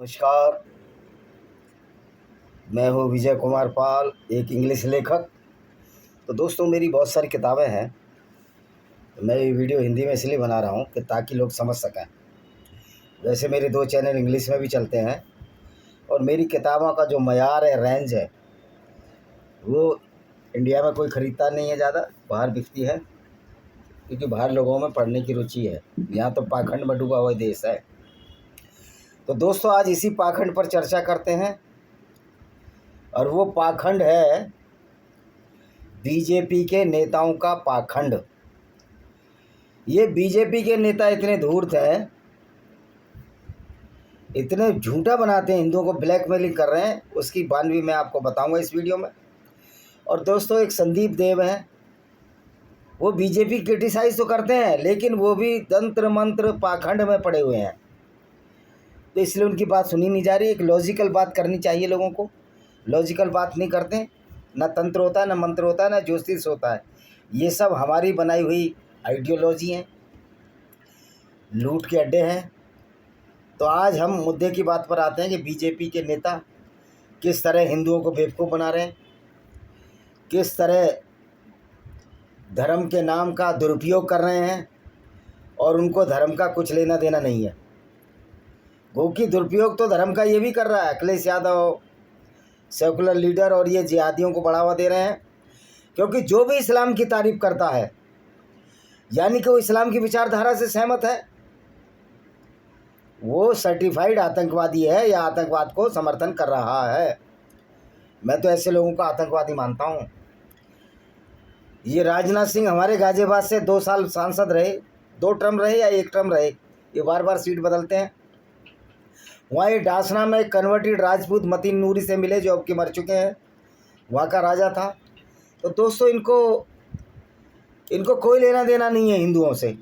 नमस्कार। मैं हूँ विजय कुमार पाल, एक इंग्लिश लेखक। तो दोस्तों, मेरी बहुत सारी किताबें हैं। मैं ये वीडियो हिंदी में इसलिए बना रहा हूँ कि ताकि लोग समझ सकें। वैसे मेरे 2 चैनल इंग्लिश में भी चलते हैं और मेरी किताबों का जो मयार है, रेंज है, वो इंडिया में कोई ख़रीदता नहीं है ज़्यादा, बाहर बिकती है क्योंकि बाहर लोगों में पढ़ने की रुचि है। यहाँ तो पाखंड में डूबा हुआ देश है। तो दोस्तों, आज इसी पाखंड पर चर्चा करते हैं और वो पाखंड है बीजेपी के नेताओं का पाखंड। ये बीजेपी के नेता इतने धूर्त हैं, इतने झूठा बनाते हैं, हिंदुओं को ब्लैकमेलिंग कर रहे हैं। उसकी बानवी मैं आपको बताऊंगा इस वीडियो में। और दोस्तों, एक संदीप देव हैं, वो बीजेपी क्रिटिसाइज तो करते हैं लेकिन वो भी तंत्र मंत्र पाखंड में पड़े हुए हैं। तो इसलिए उनकी बात सुनी नहीं जा रही। एक लॉजिकल बात करनी चाहिए लोगों को। लॉजिकल बात नहीं करते, ना तंत्र होता है, ना मंत्र होता है, ना ज्योतिष होता है। ये सब हमारी बनाई हुई आइडियोलॉजी हैं, लूट के अड्डे हैं। तो आज हम मुद्दे की बात पर आते हैं कि बीजेपी के नेता किस तरह हिंदुओं को बेवकूफ़ बना रहे हैं, किस तरह धर्म के नाम का दुरुपयोग कर रहे हैं और उनको धर्म का कुछ लेना देना नहीं है। क्योंकि दुरुपयोग तो धर्म का ये भी कर रहा है अखिलेश यादव, सेकुलर लीडर, और ये जिहादियों को बढ़ावा दे रहे हैं। क्योंकि जो भी इस्लाम की तारीफ़ करता है, यानी कि वो इस्लाम की विचारधारा से सहमत है, वो सर्टिफाइड आतंकवादी है या आतंकवाद को समर्थन कर रहा है। मैं तो ऐसे लोगों को आतंकवादी मानता हूँ। ये राजनाथ सिंह हमारे गाजियाबाद से 2 साल सांसद रहे, 2 टर्म रहे या 1 टर्म रहे, ये बार बार सीट बदलते हैं। वहाँ ये डासना में एक कन्वर्टेड राजपूत मतीन नूरी से मिले जो अब के मर चुके हैं, वहाँ का राजा था। तो दोस्तों, इनको कोई लेना देना नहीं है हिंदुओं से।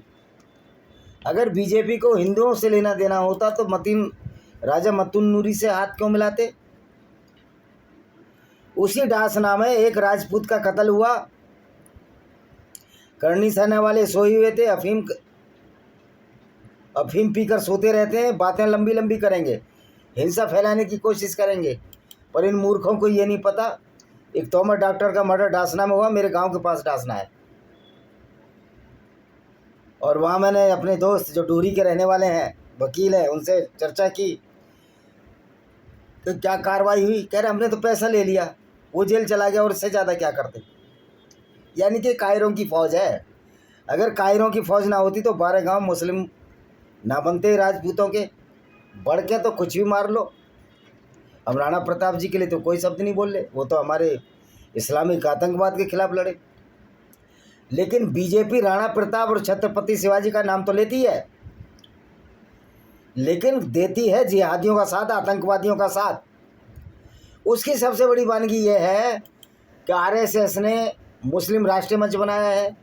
अगर बीजेपी को हिंदुओं से लेना देना होता तो राजा मतून नूरी से हाथ क्यों मिलाते। उसी डासना में एक राजपूत का कत्ल हुआ, करनी सेना वाले सोए हुए थे, अफीम पीकर सोते रहते हैं, बातें लंबी लंबी करेंगे, हिंसा फैलाने की कोशिश करेंगे। पर इन मूर्खों को ये नहीं पता, एक तोमर डॉक्टर का मर्डर डासना में हुआ, मेरे गांव के पास डासना है। और वहाँ मैंने अपने दोस्त जो डूरी के रहने वाले हैं, वकील हैं, उनसे चर्चा की तो क्या कार्रवाई हुई। कह रहे हमने तो पैसा ले लिया, वो जेल चला गया और इससे ज़्यादा क्या करते। यानी कि कायरों की फ़ौज है। अगर कायरों की फ़ौज ना होती तो 12 गांव मुस्लिम ना बनते राजपूतों के। बढ़ के तो कुछ भी मार लो। हम राणा प्रताप जी के लिए तो कोई शब्द नहीं बोल रहे, वो तो हमारे इस्लामिक आतंकवाद के खिलाफ लड़े। लेकिन बीजेपी राणा प्रताप और छत्रपति शिवाजी का नाम तो लेती है, लेकिन देती है जिहादियों का साथ, आतंकवादियों का साथ। उसकी सबसे बड़ी वानगी ये है कि आरएसएस ने मुस्लिम राष्ट्रीय मंच बनाया है।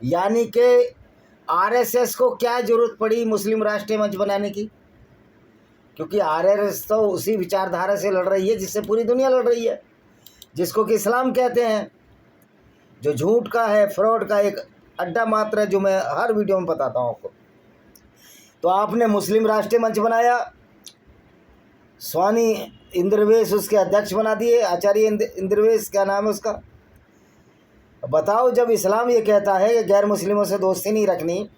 यानी कि आरएसएस को क्या ज़रूरत पड़ी मुस्लिम राष्ट्रीय मंच बनाने की, क्योंकि आरएसएस तो उसी विचारधारा से लड़ रही है जिससे पूरी दुनिया लड़ रही है, जिसको कि इस्लाम कहते हैं, जो झूठ का है, फ्रॉड का एक अड्डा मात्र है, जो मैं हर वीडियो में बताता हूँ आपको। तो आपने मुस्लिम राष्ट्रीय मंच बनाया, स्वामी इंद्रवेश उसके अध्यक्ष बना दिए, आचार्य इंद्रवेश क्या नाम है उसका। बताओ, जब इस्लाम ये कहता है कि गैर मुस्लिमों से दोस्ती नहीं रखनी,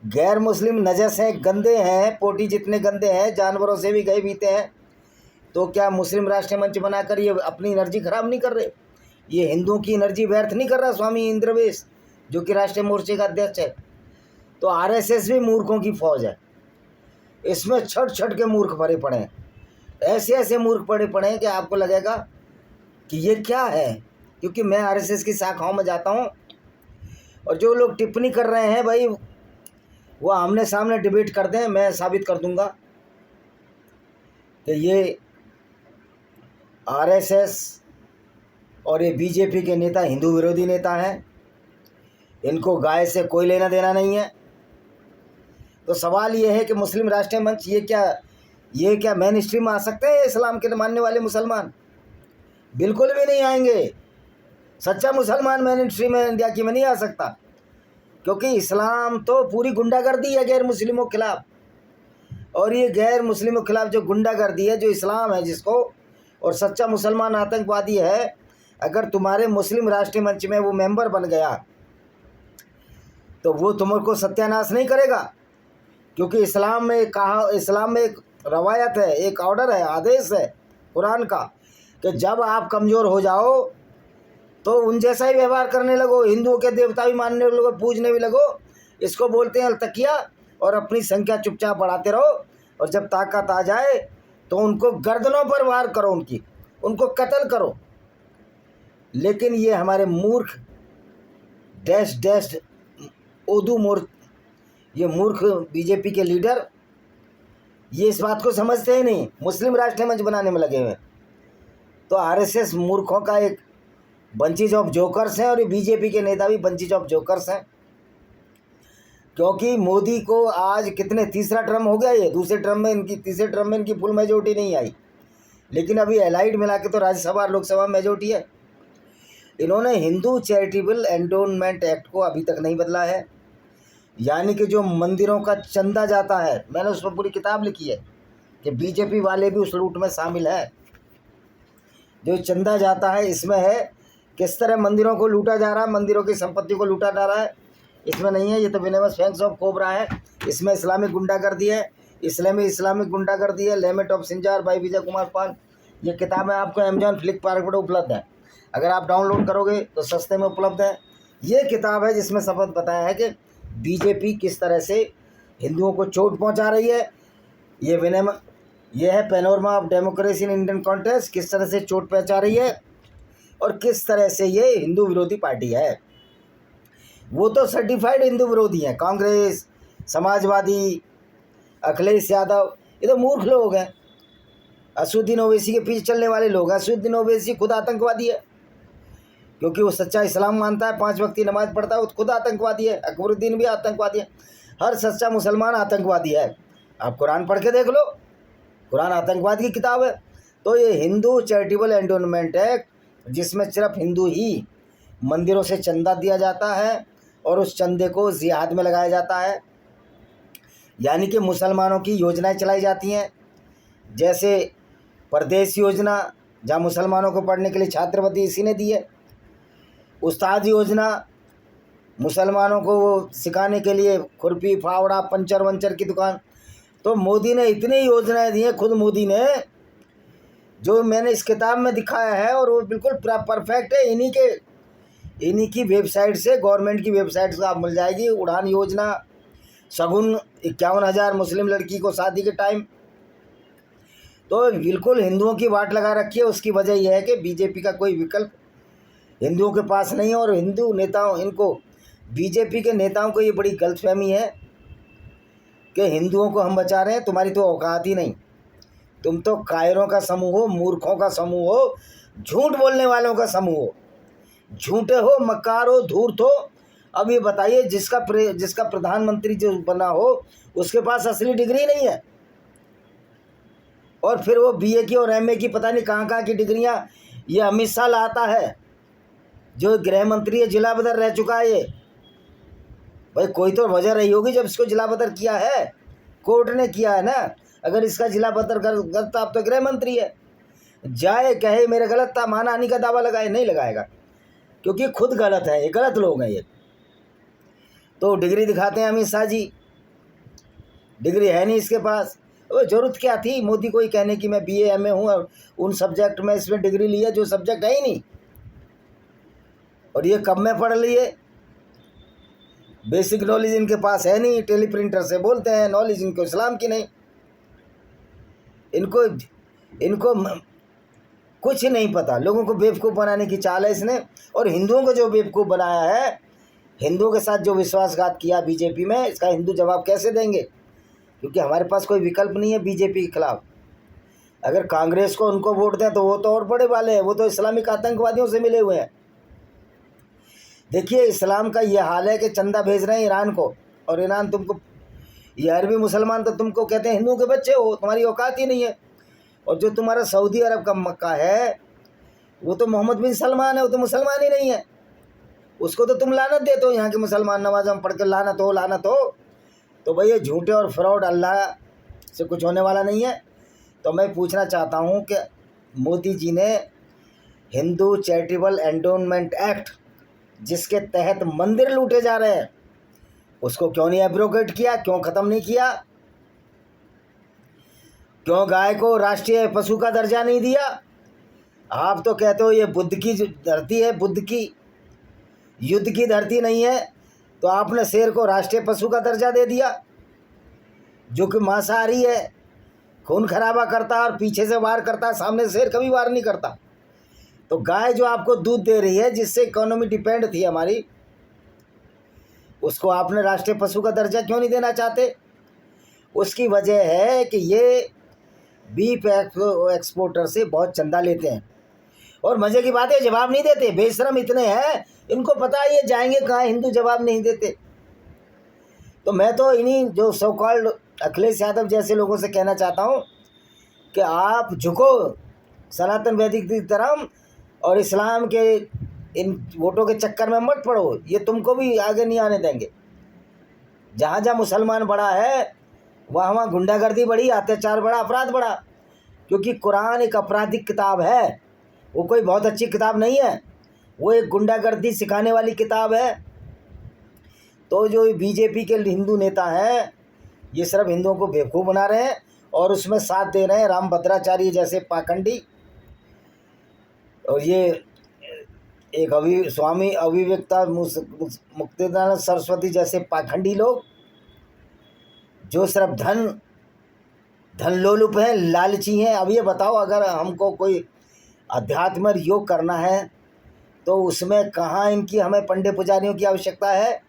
गैर मुस्लिम नजस हैं, गंदे हैं, पोटी जितने गंदे हैं, जानवरों से भी गए बीते हैं, तो क्या मुस्लिम राष्ट्रीय मंच बनाकर ये अपनी एनर्जी खराब नहीं कर रहे? ये हिंदुओं की एनर्जी व्यर्थ नहीं कर रहा स्वामी इंद्रवेश, जो कि राष्ट्रीय मोर्चे का अध्यक्ष है? तो आरएसएस भी मूर्खों की फ़ौज है। इसमें छट छट के मूर्ख भरे पड़े हैं, ऐसे ऐसे मूर्ख पड़े हैं कि आपको लगेगा कि ये क्या है। क्योंकि मैं आरएसएस की शाखाओं में जाता हूँ और जो लोग टिप्पणी कर रहे हैं भाई, वो आमने सामने डिबेट कर दें, मैं साबित कर दूंगा कि ये आरएसएस और ये बीजेपी के नेता हिंदू विरोधी नेता हैं। इनको गाय से कोई लेना देना नहीं है। तो सवाल ये है कि मुस्लिम राष्ट्रीय मंच ये क्या मेन स्ट्रीम में आ सकते हैं इस्लाम के मानने वाले मुसलमान? बिल्कुल भी नहीं आएंगे। सच्चा मुसलमान मेन स्ट्रीम में इंडिया की में नहीं आ सकता, क्योंकि इस्लाम तो पूरी गुंडागर्दी है गैर मुस्लिमों के खिलाफ। और ये गैर मुस्लिमों के खिलाफ जो गुंडागर्दी है, जो इस्लाम है जिसको, और सच्चा मुसलमान आतंकवादी है, अगर तुम्हारे मुस्लिम राष्ट्रीय मंच में वो मेंबर बन गया तो वो तुमको सत्यानाश नहीं करेगा। क्योंकि इस्लाम में एक रवायत है, एक ऑर्डर है, आदेश है कुरान का कि जब आप कमज़ोर हो जाओ तो उन जैसा ही व्यवहार करने लगो, हिंदुओं के देवता भी मानने लगो, पूजने भी लगो। इसको बोलते हैं अलतकिया। और अपनी संख्या चुपचाप बढ़ाते रहो, और जब ताकत आ जाए तो उनको गर्दनों पर वार करो, उनको कत्ल करो। लेकिन ये हमारे मूर्ख डैश ये मूर्ख बीजेपी के लीडर ये इस बात को समझते ही नहीं, मुस्लिम राष्ट्रीय मंच बनाने में लगे हुए। तो आरएसएस मूर्खों का एक बंचीज ऑफ जोकर्स हैं, और ये बीजेपी के नेता भी बंचीज ऑफ जोकर्स हैं। क्योंकि मोदी को आज कितने तीसरा टर्म हो गया, ये तीसरे टर्म में इनकी फुल मेजोरिटी नहीं आई, लेकिन अभी एलाइड मिला के तो राज्यसभा और लोकसभा में मेजोरिटी है। इन्होंने हिंदू चैरिटेबल एंडोनमेंट एक्ट को अभी तक नहीं बदला है। यानी कि जो मंदिरों का चंदा जाता है, मैंने उस पर पूरी किताब लिखी है कि बीजेपी वाले भी उस रूट में शामिल है। जो चंदा जाता है इसमें है किस तरह मंदिरों को लूटा जा रहा है, मंदिरों की संपत्ति को लूटा जा रहा है। इसमें नहीं है, ये तो विनेमस फैंक्स ऑफ कोबरा है। इसमें इस्लामिक गुंडागर्दी है, इस्लामिक गुंडागर्दी है। लेमेट of Sinjar by Vijay Kumar Pal. ये किताबें आपको अमेजॉन फ्लिपकार्ट पर उपलब्ध है, अगर आप डाउनलोड करोगे तो सस्ते में उपलब्ध है। ये किताब है जिसमें शपथ बताया है कि बीजेपी किस तरह से हिंदुओं को चोट पहुंचा रही है। ये है panorama of democracy in Indian context, किस तरह से चोट पहुंचा रही है और किस तरह से ये हिंदू विरोधी पार्टी है। वो तो सर्टिफाइड हिंदू विरोधी हैं, कांग्रेस, समाजवादी, अखिलेश यादव, ये तो मूर्ख लोग हैं। असुद्दीन ओवैसी के पीछे चलने वाले लोग हैं। असुद्दीन ओवैसी खुद आतंकवादी है, क्योंकि वो सच्चा इस्लाम मानता है, 5 वक्त की नमाज पढ़ता है, वो खुद आतंकवादी है। अकबरुद्दीन भी आतंकवादी है। हर सच्चा मुसलमान आतंकवादी है। आप कुरान पढ़ के देख लो, कुरान आतंकवाद की किताब है। तो ये हिंदू चैरिटेबल एंडोनमेंट एक्ट, जिसमें सिर्फ हिंदू ही मंदिरों से चंदा दिया जाता है और उस चंदे को जिहाद में लगाया जाता है। यानी कि मुसलमानों की योजनाएं चलाई जाती हैं, जैसे परदेश योजना, जहाँ मुसलमानों को पढ़ने के लिए छात्रवृत्ति इसी ने दी है। उस्ताद योजना, मुसलमानों को वो सिखाने के लिए खुरपी फावड़ा पंचर वंचर की दुकान। तो मोदी ने इतनी योजनाएं दी हैं, खुद मोदी ने, जो मैंने इस किताब में दिखाया है, और वो बिल्कुल परफेक्ट है। इन्हीं की वेबसाइट से, गवर्नमेंट की वेबसाइट से आप मिल जाएगी। उड़ान योजना, शगुन 51,000 मुस्लिम लड़की को शादी के टाइम। तो बिल्कुल हिंदुओं की वाट लगा रखी है। उसकी वजह यह है कि बीजेपी का कोई विकल्प हिंदुओं के पास नहीं है। और हिंदू नेताओं, इनको बीजेपी के नेताओं को ये बड़ी गलतफहमी है कि हिंदुओं को हम बचा रहे हैं। तुम्हारी तो औकात ही नहीं, तुम तो कायरों का समूह हो, मूर्खों का समूह हो, झूठ बोलने वालों का समूह हो, झूठे हो, मक्कार हो, धूर्त हो। अब ये बताइए, जिसका प्रधानमंत्री जो बना हो उसके पास असली डिग्री नहीं है, और फिर वो बीए की और एमए की पता नहीं कहाँ की डिग्रियां ये अमित शाह लाता है, जो गृह मंत्री है, जिला बदर रह चुका है। ये भाई कोई तो वजह रही होगी जब इसको जिला बदर किया है, कोर्ट ने किया है ना। अगर इसका जिला बदर गलत था, अब तो गृह मंत्री है, जाए कहे मेरे गलत था, मानहानि का दावा लगाए, नहीं लगाएगा, क्योंकि खुद गलत है, ये गलत लोग हैं ये। तो डिग्री दिखाते हैं अमित शाह जी, डिग्री है नहीं इसके पास। वो जरूरत क्या थी मोदी को ही कहने की मैं बीए एमए हूँ और उन सब्जेक्ट में इसमें डिग्री ली है जो सब्जेक्ट है ही नहीं। और ये कब में पढ़ लिए, बेसिक नॉलेज इनके पास है नहीं, टेलीप्रिंटर से बोलते हैं, नॉलेज इनको इस्लाम की नहीं। इनको कुछ नहीं पता, लोगों को बेवकूफ़ बनाने की चाल है इसने। और हिंदुओं को जो बेवकूफ़ बनाया है, हिंदुओं के साथ जो विश्वासघात किया बीजेपी में, इसका हिंदू जवाब कैसे देंगे? क्योंकि हमारे पास कोई विकल्प नहीं है बीजेपी के खिलाफ। अगर कांग्रेस को उनको वोट दें तो वो तो और बड़े वाले हैं, वो तो इस्लामिक आतंकवादियों से मिले हुए हैं। देखिए इस्लाम का ये हाल है कि चंदा भेज रहे हैं ईरान को, और ईरान तुमको, ये अरबी मुसलमान तो तुमको कहते हैं हिंदुओं के बच्चे हो, तुम्हारी औकात ही नहीं है। और जो तुम्हारा सऊदी अरब का मक्का है, वो तो मोहम्मद बिन सलमान है, वो तो मुसलमान ही नहीं है। उसको तो तुम लानत देते हो, यहाँ के मुसलमान नमाज हम पढ़ के लानत हो। तो भाई ये झूठे और फ्रॉड अल्लाह से कुछ होने वाला नहीं है। तो मैं पूछना चाहता हूँ कि मोदी जी ने हिंदू चैरिटेबल एंडोमेंट एक्ट, जिसके तहत मंदिर लूटे जा रहे हैं, उसको क्यों नहीं एब्रोगेट किया, क्यों ख़त्म नहीं किया? क्यों गाय को राष्ट्रीय पशु का दर्जा नहीं दिया? आप तो कहते हो ये बुद्ध की धरती है, बुद्ध की, युद्ध की धरती नहीं है, तो आपने शेर को राष्ट्रीय पशु का दर्जा दे दिया, जो कि मांसाहारी है, खून खराबा करता है और पीछे से वार करता है, सामने शेर कभी वार नहीं करता। तो गाय जो आपको दूध दे रही है, जिससे इकोनॉमी डिपेंड थी हमारी, उसको आपने राष्ट्रीय पशु का दर्जा क्यों नहीं देना चाहते? उसकी वजह है कि ये बीफ एक्सपोर्टर से बहुत चंदा लेते हैं, और मज़े की बात है जवाब नहीं देते। बेशरम इतने हैं, इनको पता है ये जाएंगे कहाँ, हिंदू जवाब नहीं देते। तो मैं तो इन्हीं जो सो कॉल्ड अखिलेश यादव जैसे लोगों से कहना चाहता हूँ कि आप झुको सनातन वैदिक धर्म और इस्लाम के इन वोटों के चक्कर में मत पड़ो, ये तुमको भी आगे नहीं आने देंगे। जहाँ जहाँ मुसलमान बड़ा है वहाँ वहाँ गुंडागर्दी बढ़ी, अत्याचार बढ़ा, अपराध बढ़ा, क्योंकि कुरान एक आपराधिक किताब है, वो कोई बहुत अच्छी किताब नहीं है, वो एक गुंडागर्दी सिखाने वाली किताब है। तो जो बीजेपी के हिंदू नेता हैं, ये सिर्फ हिंदुओं को बेवकूफ़ बना रहे हैं और उसमें साथ दे रहे हैं रामभद्राचार्य जैसे पाखंडी, और ये एक स्वामी अविवेकता मुक्तिदानंद सरस्वती जैसे पाखंडी लोग, जो सिर्फ धन लोलुप हैं, लालची हैं। अब ये बताओ, अगर हमको कोई अध्यात्म और योग करना है तो उसमें कहाँ इनकी हमें पंडे पुजारियों की आवश्यकता है?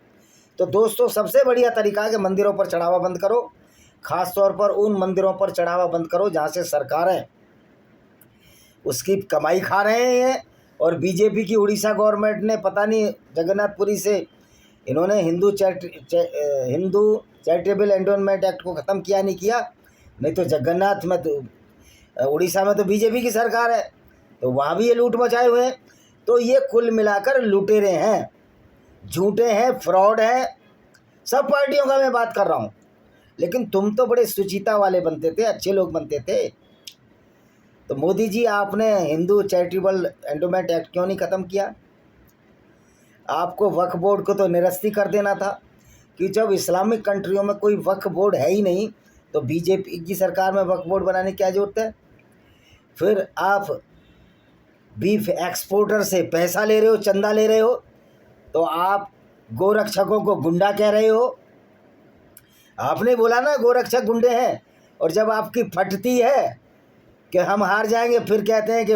तो दोस्तों, सबसे बढ़िया तरीका है कि मंदिरों पर चढ़ावा बंद करो, ख़ास तौर पर उन मंदिरों पर चढ़ावा बंद करो जहाँ से सरकारें उसकी कमाई खा रहे हैं। और बीजेपी की उड़ीसा गवर्नमेंट ने पता नहीं जगन्नाथपुरी से इन्होंने हिंदू चैरिटेबल एंडोमेंट एक्ट को ख़त्म किया नहीं किया, नहीं तो जगन्नाथ में तो उड़ीसा में तो बीजेपी की सरकार है, तो वहाँ भी ये लूट मचाए हुए हैं। तो ये कुल मिलाकर लुटेरे हैं, झूठे हैं, फ्रॉड हैं, सब पार्टियों का मैं बात कर रहा हूँ। लेकिन तुम तो बड़े सुचिता वाले बनते थे, अच्छे लोग बनते थे। तो मोदी जी, आपने हिंदू चैरिटेबल एंडोमेंट एक्ट क्यों नहीं ख़त्म किया? आपको वक्फ बोर्ड को तो निरस्ती कर देना था, कि जब इस्लामिक कंट्रियों में कोई वक्फ बोर्ड है ही नहीं, तो बीजेपी की सरकार में वक्फ बोर्ड बनाने की क्या जरूरत है? फिर आप बीफ एक्सपोर्टर से पैसा ले रहे हो, चंदा ले रहे हो, तो आप गोरक्षकों को गुंडा कह रहे हो। आपने बोला ना गोरक्षक गुंडे हैं, और जब आपकी फटती है कि हम हार जाएंगे, फिर कहते हैं कि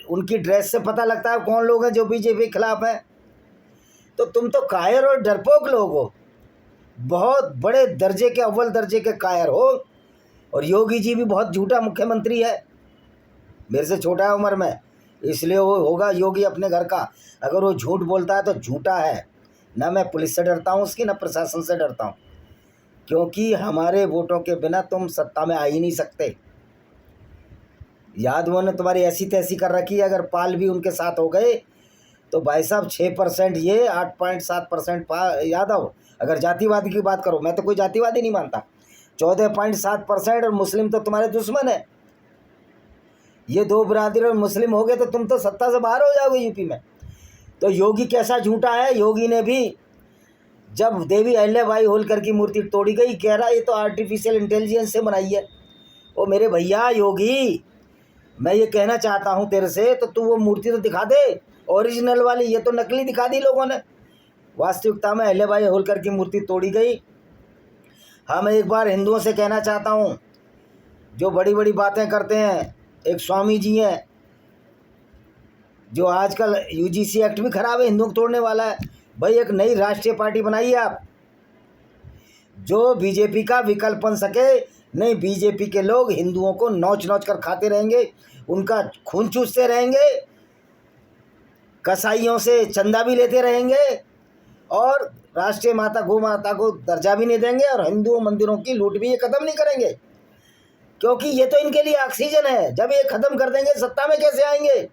उनकी ड्रेस से पता लगता है कौन लोग हैं जो बीजेपी के खिलाफ हैं। तो तुम तो कायर और डरपोक लोग हो, बहुत बड़े दर्जे के, अव्वल दर्जे के कायर हो। और योगी जी भी बहुत झूठा मुख्यमंत्री है, मेरे से छोटा है उम्र में, इसलिए वो होगा योगी अपने घर का। अगर वो झूठ बोलता है तो झूठा है। ना मैं पुलिस से डरता हूँ उसकी, ना प्रशासन से डरता हूँ, क्योंकि हमारे वोटों के बिना तुम सत्ता में आ ही नहीं सकते। यादवों ने तुम्हारी ऐसी तैसी कर रखी है, अगर पाल भी उनके साथ हो गए तो भाई साहब 6% ये, 8.7% यादव। अगर जातिवादी की बात करो, मैं तो कोई जातिवादी नहीं मानता, 14.7%, और मुस्लिम तो तुम्हारे दुश्मन है। ये दो बिरादरी और मुस्लिम हो गए तो तुम तो सत्ता से बाहर हो जाओगे यूपी में। तो योगी कैसा झूठा है, योगी ने भी जब देवी अहिल्याबाई होलकर की मूर्ति तोड़ी गई, कह रहा ये तो आर्टिफिशियल इंटेलिजेंस से बनाई है। ओ मेरे भैया योगी, मैं ये कहना चाहता हूँ तेरे से, तो तू वो मूर्ति तो दिखा दे ओरिजिनल वाली, ये तो नकली दिखा दी लोगों ने। वास्तविकता में अहिल्याबाई होलकर की मूर्ति तोड़ी गई। हाँ, मैं एक बार हिंदुओं से कहना चाहता हूँ, जो बड़ी बड़ी बातें करते हैं, एक स्वामी जी हैं जो आजकल यूजीसी एक्ट भी खराब है, हिंदुओं को तोड़ने वाला है। भाई एक नई राष्ट्रीय पार्टी बनाइए आप, जो बीजेपी का विकल्प बन सके। नहीं, बीजेपी के लोग हिंदुओं को नोच नोच कर खाते रहेंगे, उनका खून चूसते रहेंगे, कसाईयों से चंदा भी लेते रहेंगे, और राष्ट्रीय माता गौ माता को दर्जा भी नहीं देंगे, और हिंदू मंदिरों की लूट भी ये ख़त्म नहीं करेंगे, क्योंकि ये तो इनके लिए ऑक्सीजन है। जब ये ख़त्म कर देंगे, सत्ता में कैसे आएंगे?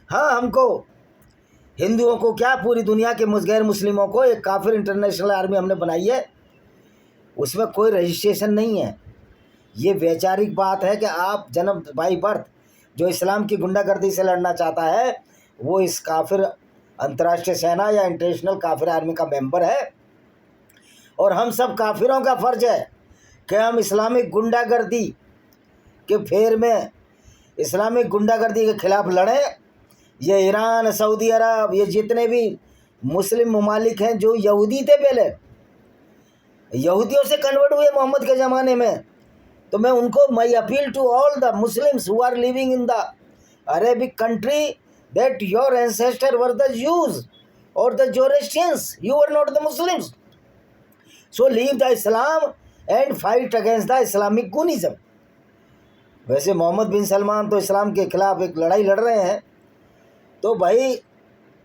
हाँ, हमको हिंदुओं को क्या, पूरी दुनिया के गैर मुस्लिमों को एक काफिर इंटरनेशनल आर्मी हमने बनाई है, उसमें कोई रजिस्ट्रेशन नहीं है। ये वैचारिक बात है कि आप जन्म बाई बर्थ, जो इस्लाम की गुंडागर्दी से लड़ना चाहता है वो इस काफिर अंतर्राष्ट्रीय सेना या इंटरनेशनल काफिर आर्मी का मेंबर है। और हम सब काफिरों का फ़र्ज है कि हम इस्लामिक गुंडागर्दी के फेर में इस्लामिक गुंडागर्दी के खिलाफ लड़ें। ये ईरान, सऊदी अरब, ये जितने भी मुस्लिम ममालिक हैं जो यहूदी थे, पहले यहूदियों से कन्वर्ट हुए मोहम्मद के ज़माने में, तो मैं उनको my appeal to all the Muslims who are living in the Arabic country that your ancestor were the Jews or the Zoroastrians, you were not the Muslims, so leave the Islam and fight against the Islamic Gunism। वैसे मोहम्मद बिन सलमान तो इस्लाम के खिलाफ एक लड़ाई लड़ रहे हैं, तो भाई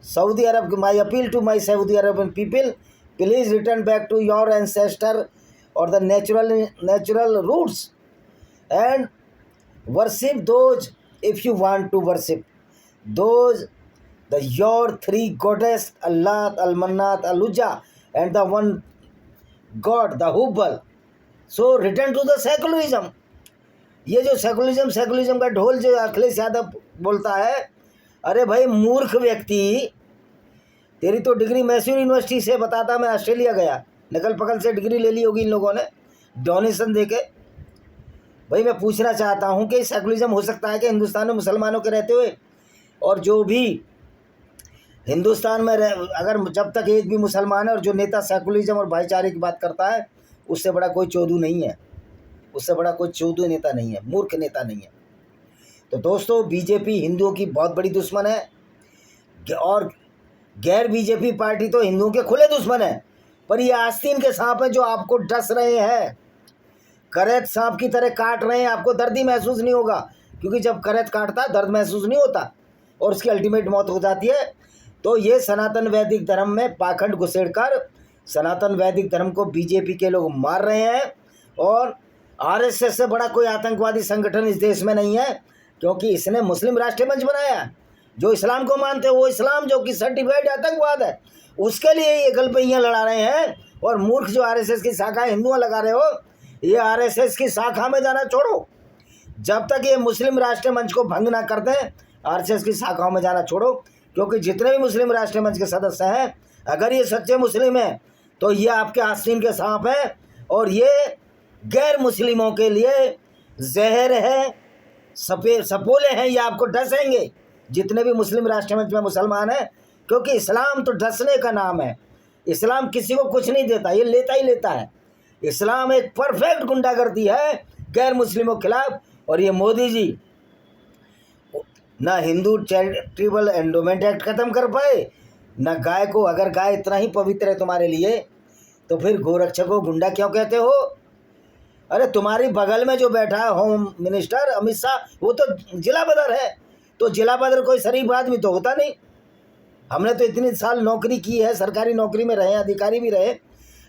Saudi Arab, my appeal to my Saudi Arabian people, please return back to your ancestor और the natural roots and worship those if you want to worship those the your three goddess Allah, Al Manat, Al Uzza and the one god the Hubal. So return to the secularism. ये जो secularism का ढोल जो अखिलेश यादव बोलता है, अरे भाई मूर्ख व्यक्ति, तेरी तो डिग्री मैसूर यूनिवर्सिटी से, बताता मैं ऑस्ट्रेलिया गया, नकल पकल से डिग्री ले ली होगी इन लोगों ने डोनेशन दे के। भाई मैं पूछना चाहता हूँ कि सेकुलरिज्म हो सकता है कि हिंदुस्तान में मुसलमानों के रहते हुए, और जो भी हिंदुस्तान में अगर जब तक एक भी मुसलमान है और जो नेता सेकुलरिज्म और भाईचारे की बात करता है, उससे बड़ा कोई चोदू नहीं है, उससे बड़ा कोई चोदू नेता नहीं है, मूर्ख नेता नहीं है। तो दोस्तों, बीजेपी हिंदुओं की बहुत बड़ी दुश्मन है और गैर बीजेपी पार्टी तो हिंदुओं के खुले दुश्मन है। पर ये आस्तीन के सांप हैं जो आपको डस रहे हैं, करैत सांप की तरह काट रहे हैं। आपको दर्द ही महसूस नहीं होगा, क्योंकि जब करैत काटता है दर्द महसूस नहीं होता और उसकी अल्टीमेट मौत हो जाती है। तो ये सनातन वैदिक धर्म में पाखंड घुसेड़कर सनातन वैदिक धर्म को बीजेपी के लोग मार रहे हैं। और आरएसएस से बड़ा कोई आतंकवादी संगठन इस देश में नहीं है, क्योंकि इसने मुस्लिम राष्ट्रीय मंच बनाया। जो इस्लाम को मानते हो वो इस्लाम जो कि सर्टिफाइड आतंकवाद है, उसके लिए ये गलपहियाँ लड़ा रहे हैं। और मूर्ख जो आरएसएस की शाखा हिंदुओं लगा रहे हो, ये आरएसएस की शाखा में जाना छोड़ो। जब तक ये मुस्लिम राष्ट्रीय मंच को भंग ना कर दें, आरएसएस की शाखाओं में जाना छोड़ो। क्योंकि जितने भी मुस्लिम राष्ट्रीय मंच के सदस्य हैं, अगर ये सच्चे मुस्लिम हैं तो ये आपके आस्तीन के सांप हैं और ये गैर मुस्लिमों के लिए जहर है, सपोले हैं, ये आपको डसेंगे। जितने भी मुस्लिम राष्ट्रीय मंच में मुसलमान हैं, क्योंकि इस्लाम तो डसने का नाम है। इस्लाम किसी को कुछ नहीं देता, ये लेता ही लेता है। इस्लाम एक परफेक्ट गुंडागर्दी है गैर मुस्लिमों के खिलाफ। और ये मोदी जी ना हिंदू चैरिटेबल एंडोमेंट एक्ट ख़त्म कर पाए, ना गाय को, अगर गाय इतना ही पवित्र है तुम्हारे लिए तो फिर गोरक्षक को गुंडा क्यों कहते हो? अरे तुम्हारी बगल में जो बैठा है होम मिनिस्टर अमित शाह, वो तो जिला बदर है। तो जिला बदर कोई शरीफ आदमी तो होता नहीं। हमने तो इतनी साल नौकरी की है, सरकारी नौकरी में रहे, अधिकारी भी रहे,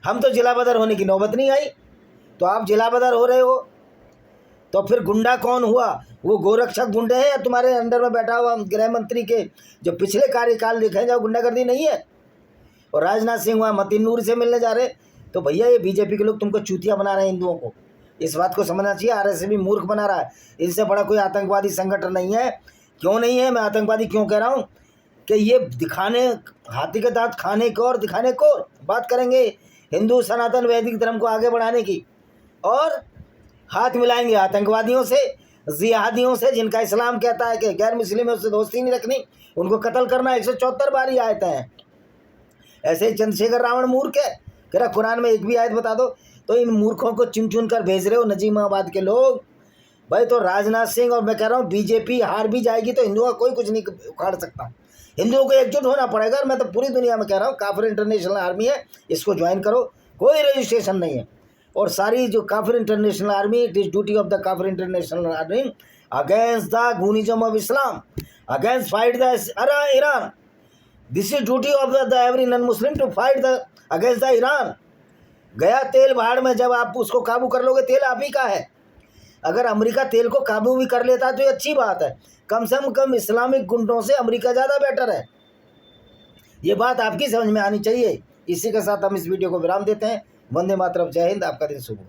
हम तो जिला बदर होने की नौबत नहीं आई। तो आप जिला बदर हो रहे हो, तो फिर गुंडा कौन हुआ? वो गोरक्षक गुंडे हैं या तुम्हारे अंडर में बैठा हुआ गृह मंत्री के जो पिछले कार्यकाल दिखे जाओ गुंडागर्दी नहीं है? और राजनाथ सिंह वहाँ मतीन नूर से मिलने जा रहे। तो भैया ये बीजेपी के लोग तुमको चूतिया बना रहे हैं हिंदुओं को, इस बात को समझना चाहिए। आरएसएस भी मूर्ख बना रहा है, इनसे बड़ा कोई आतंकवादी संगठन नहीं है। क्यों नहीं है? मैं आतंकवादी क्यों कह रहा हूँ कि ये दिखाने, हाथी के दांत खाने को और दिखाने को बात करेंगे हिंदू सनातन वैदिक धर्म को आगे बढ़ाने की, और हाथ मिलाएंगे आतंकवादियों से, जिहादियों से, जिनका इस्लाम कहता है कि गैर मुस्लिमों से दोस्ती नहीं रखनी, उनको कत्ल करना। 174 बार ये आयतें हैं। ऐसे ही चंद्रशेखर रावण मूर्ख है, कह रहा कुरान में एक भी आयत बता दो। तो इन मूर्खों को चुन चुन कर भेज रहे हो नजीमाबाद के लोग। भाई तो राजनाथ सिंह, और मैं कह रहा हूँ बीजेपी हार भी जाएगी तो हिंदुओं का कोई कुछ नहीं उखाड़ सकता। हिंदुओं को एकजुट होना पड़ेगा। और मैं तो पूरी दुनिया में कह रहा हूँ, काफिर इंटरनेशनल आर्मी है, इसको ज्वाइन करो, कोई रजिस्ट्रेशन नहीं है। और सारी जो काफिर international army, it is duty of the काफिर international army against the goonism of Islam, against fight the Iran. This is duty of the every non Muslim to fight the against the Iran. गया तेल भाड़ में, जब आप उसको काबू कर लोगे, तेल आप ही का है। अगर अमेरिका तेल को काबू भी कर लेता है तो ये अच्छी बात है। कम से कम इस्लामिक गुंडों से अमेरिका ज़्यादा बेटर है। ये बात आपकी समझ में आनी चाहिए। इसी के साथ हम इस वीडियो को विराम देते हैं। वंदे मातरम, जय हिंद, आपका दिन शुभ हो।